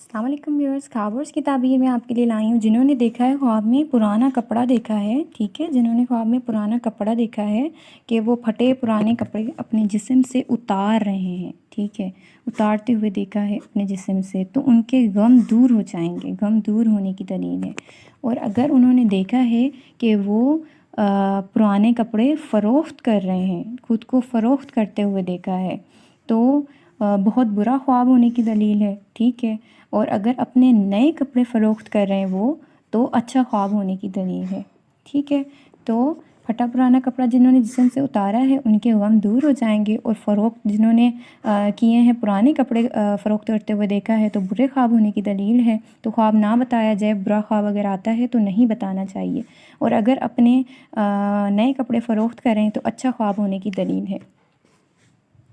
अस्सलाम वालेकुम व्यूअर्स, ख्वाबों की ताबीर में आपके लिए लाई हूँ। जिन्होंने देखा है ख्वाब में पुराना कपड़ा देखा है, ठीक है, जिन्होंने ख्वाब में पुराना कपड़ा देखा है कि वो फटे पुराने कपड़े अपने जिस्म से उतार रहे हैं, ठीक है, उतारते हुए देखा है अपने जिस्म से, तो उनके गम दूर हो जाएंगे, गम दूर होने की दलील है। और अगर उन्होंने देखा है कि वो पुराने कपड़े फ़रोख्त कर रहे हैं, ख़ुद को फ़रोख्त करते हुए देखा है, तो बहुत बुरा ख्वाब होने की दलील है, ठीक है। और अगर अपने नए कपड़े फ़रोख्त कर रहे हैं वो, तो अच्छा ख्वाब होने की दलील है, ठीक है। तो फटा पुराना कपड़ा जिन्होंने जिस्म से उतारा है उनके गम दूर हो जाएंगे, और फ़रोख्त जिन्होंने किए हैं पुराने कपड़े फ़रोख्त करते हुए देखा है तो बुरे ख्वाब होने की दलील है। तो ख्वाब ना बताया जाए, बुरा ख्वाब अगर आता है तो नहीं बताना चाहिए। और अगर अपने नए कपड़े फ़रोख्त करें तो अच्छा ख्वाब होने की दलील है।